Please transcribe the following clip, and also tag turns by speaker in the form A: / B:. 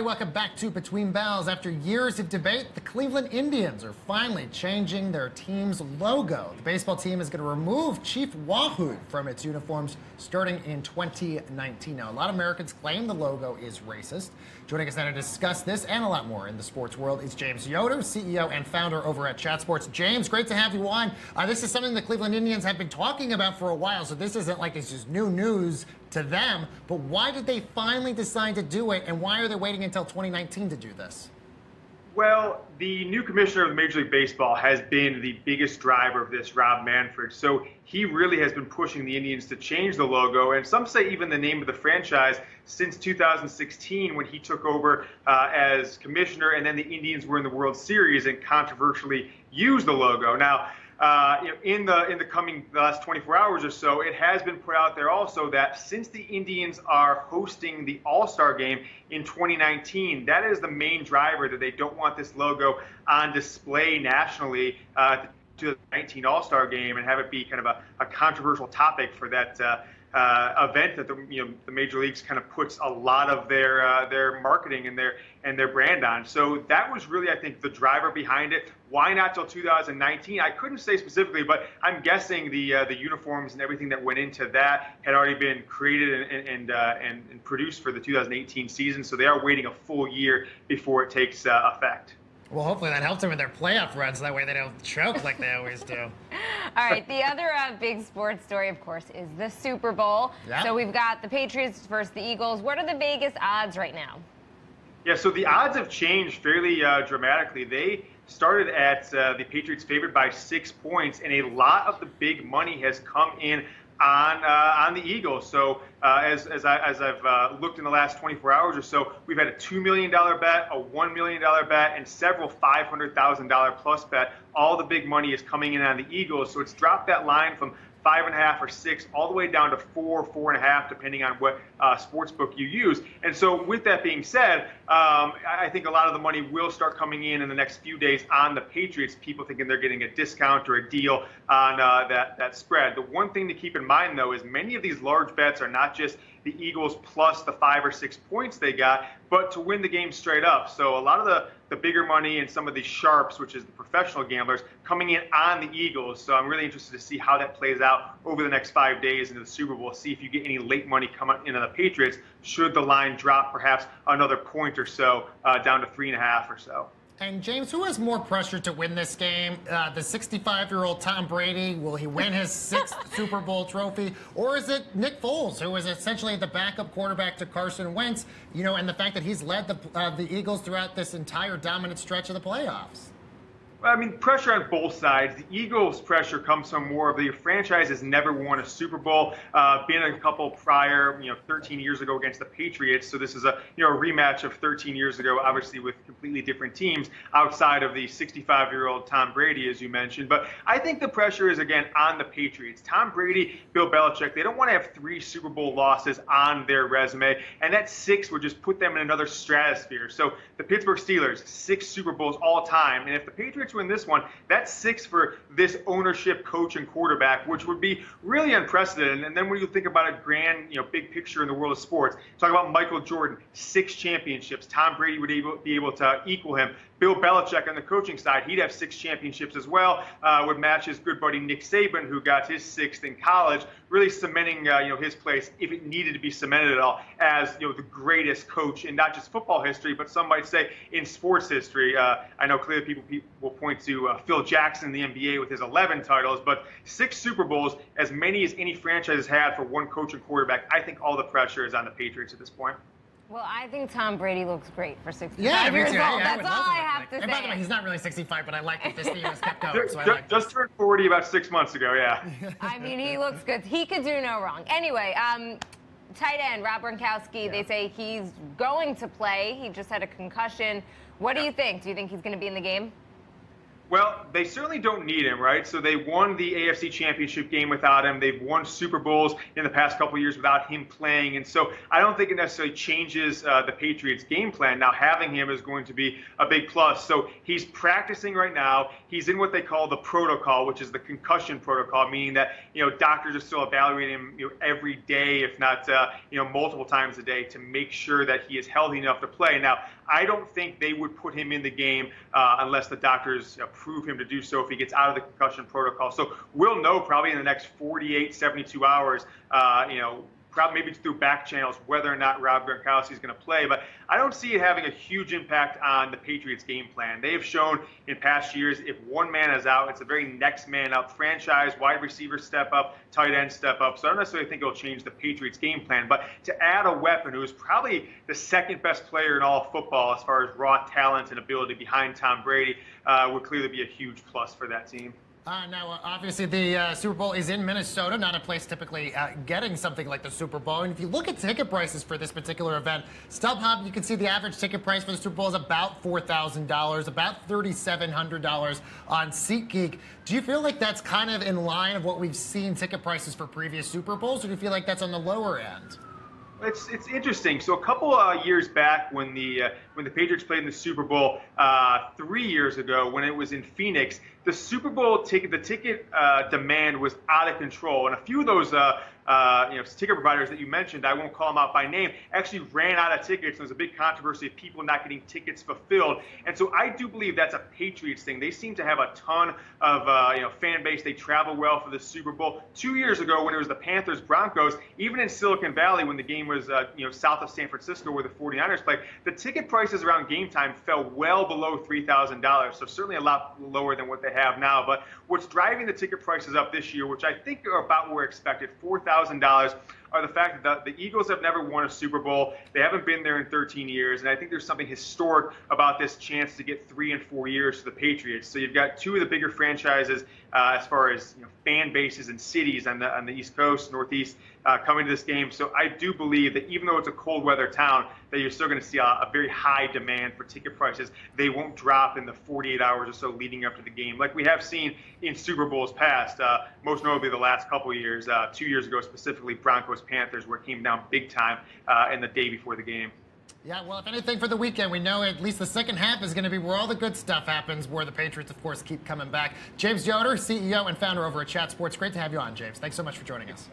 A: Welcome back to Between Bells. After years of debate, the Cleveland Indians are finally changing their team's logo. The baseball team is going to remove Chief Wahoo from its uniforms starting in 2019. Now, a lot of Americans claim the logo is racist. Joining us now to discuss this and a lot more in the sports world is James Yoder, CEO and founder over at Chat Sports. James, great to have you on. This is something the Cleveland Indians have been talking about for a while, so this isn't like it's just new news to them, but why did they finally decide to do it, and why are they waiting until 2019 to do this?
B: Well, the new commissioner of Major League Baseball has been the biggest driver of this, Rob Manfred. So he really has been pushing the Indians to change the logo, and some say even the name of the franchise, since 2016 when he took over as commissioner, and then the Indians were in the World Series and controversially used the logo. Now, in the last 24 hours or so, it has been put out there also that since the Indians are hosting the All-Star game in 2019, that is the main driver that they don't want this logo on display nationally at the 2019 All-Star game and have it be kind of a controversial topic for that event that the major leagues kind of puts a lot of their marketing and their brand on. So that was really, I think, the driver behind it. Why not till 2019? I couldn't say specifically, but I'm guessing the uniforms and everything that went into that had already been created and produced for the 2018 season. So they are waiting a full year before it takes effect.
A: Well, hopefully that helps them with their playoff runs. That way they don't choke like they always do.
C: All right, the other big sports story, of course, is the Super Bowl.
A: Yeah.
C: So we've got the Patriots versus the Eagles. What are the Vegas odds right now?
B: Yeah, so the odds have changed fairly dramatically. They started at the Patriots favored by 6 points, and a lot of the big money has come in on the Eagles. So as I've looked in the last 24 hours or so, we've had a $2 million bet, a $1 million bet, and several $500,000 plus bet. All the big money is coming in on the Eagles. So it's dropped that line from 5.5 or 6 all the way down to 4, 4.5, depending on what sportsbook you use. And so with that being said, I think a lot of the money will start coming in the next few days on the Patriots, people thinking they're getting a discount or a deal on that spread. The one thing to keep in mind, though, is many of these large bets are not just the Eagles plus the 5 or 6 points they got, but to win the game straight up. So a lot of the bigger money and some of the sharps, which is the professional gamblers, coming in on the Eagles. So I'm really interested to see how that plays out over the next 5 days into the Super Bowl. See if you get any late money coming in on the Patriots, should the line drop perhaps another point or so down to 3.5 or so.
A: And James, who has more pressure to win this game? The 65-year-old Tom Brady, will he win his 6th Super Bowl trophy? Or is it Nick Foles, who is essentially the backup quarterback to Carson Wentz, and the fact that he's led the Eagles throughout this entire dominant stretch of the playoffs?
B: I mean, pressure on both sides. The Eagles' pressure comes from more of the franchise has never won a Super Bowl, been a couple prior, 13 years ago against the Patriots. So this is a rematch of 13 years ago, obviously with completely different teams outside of the 65-year-old Tom Brady, as you mentioned. But I think the pressure is, again, on the Patriots. Tom Brady, Bill Belichick, they don't want to have 3 Super Bowl losses on their resume, and that 6 would just put them in another stratosphere. So the Pittsburgh Steelers, 6 Super Bowls all time, and if the Patriots win this one, that's 6 for this ownership, coach, and quarterback, which would be really unprecedented. And then when you think about a grand, big picture in the world of sports, talk about Michael Jordan, 6 championships. Tom Brady would be able to equal him. Bill Belichick on the coaching side, he'd have 6 championships as well, would match his good buddy Nick Saban, who got his 6th in college, really cementing his place, if it needed to be cemented at all, as the greatest coach in not just football history, but some might say in sports history. I know clearly people will point to Phil Jackson in the NBA with his 11 titles, but 6 Super Bowls, as many as any franchise has had for one coach and quarterback. I think all the pressure is on the Patriots at this point.
C: Well, I think Tom Brady looks great for 65
A: years old.
C: That's all I have to say.
A: And by the way, he's not really 65, but I like that this thing has kept going. So
B: just turned 40 about 6 months ago, yeah.
C: I mean, he looks good. He could do no wrong. Anyway, tight end, Rob Gronkowski, they say he's going to play. He just had a concussion. What do you think? Do you think he's going to be in the game?
B: Well, they certainly don't need him, right? So they won the AFC Championship game without him. They've won Super Bowls in the past couple of years without him playing. And so I don't think it necessarily changes the Patriots' game plan. Now, having him is going to be a big plus. So he's practicing right now. He's in what they call the protocol, which is the concussion protocol, meaning that, doctors are still evaluating him, every day, if not, multiple times a day to make sure that he is healthy enough to play. Now, I don't think they would put him in the game unless the doctors approve him to do so if he gets out of the concussion protocol. So we'll know probably in the next 48, 72 hours, probably maybe through back channels, whether or not Rob Gronkowski is going to play. But I don't see it having a huge impact on the Patriots' game plan. They have shown in past years if one man is out, it's the very next man up. Franchise, wide receiver step up, tight end step up. So I don't necessarily think it'll change the Patriots' game plan. But to add a weapon who is probably the second best player in all of football as far as raw talent and ability behind Tom Brady would clearly be a huge plus for that team.
A: Now, obviously, the Super Bowl is in Minnesota, not a place typically getting something like the Super Bowl. And if you look at ticket prices for this particular event, StubHub, you can see the average ticket price for the Super Bowl is about $4,000, about $3,700 on SeatGeek. Do you feel like that's kind of in line of what we've seen ticket prices for previous Super Bowls, or do you feel like that's on the lower end?
B: It's interesting. So a couple years back, when the Patriots played in the Super Bowl 3 years ago, when it was in Phoenix, the Super Bowl ticket demand was out of control, and a few of those ticket providers that you mentioned, I won't call them out by name, actually ran out of tickets. There's a big controversy of people not getting tickets fulfilled, and so I do believe that's a Patriots thing. They seem to have a ton of fan base. They travel well for the Super Bowl. 2 years ago, when it was the Panthers-Broncos, even in Silicon Valley, when the game was south of San Francisco where the 49ers played, the ticket prices around game time fell well below $3,000, so certainly a lot lower than what they have now. But what's driving the ticket prices up this year, which I think are about where expected, $4,000, are the fact that the Eagles have never won a Super Bowl. They haven't been there in 13 years, and I think there's something historic about this chance to get 3 and 4 years to the Patriots. So you've got two of the bigger franchises as far as fan bases and cities on the East Coast, Northeast, coming to this game. So I do believe that even though it's a cold weather town, that you're still going to see a very high demand for ticket prices. They won't drop in the 48 hours or so leading up to the game, like we have seen in Super Bowls past, most notably the last couple of years, 2 years ago specifically, Broncos-Panthers, where it came down big time in the day before the game.
A: Yeah, well, if anything for the weekend, we know at least the second half is going to be where all the good stuff happens, where the Patriots, of course, keep coming back. James Yoder, CEO and founder over at Chat Sports. Great to have you on, James. Thanks so much for joining us.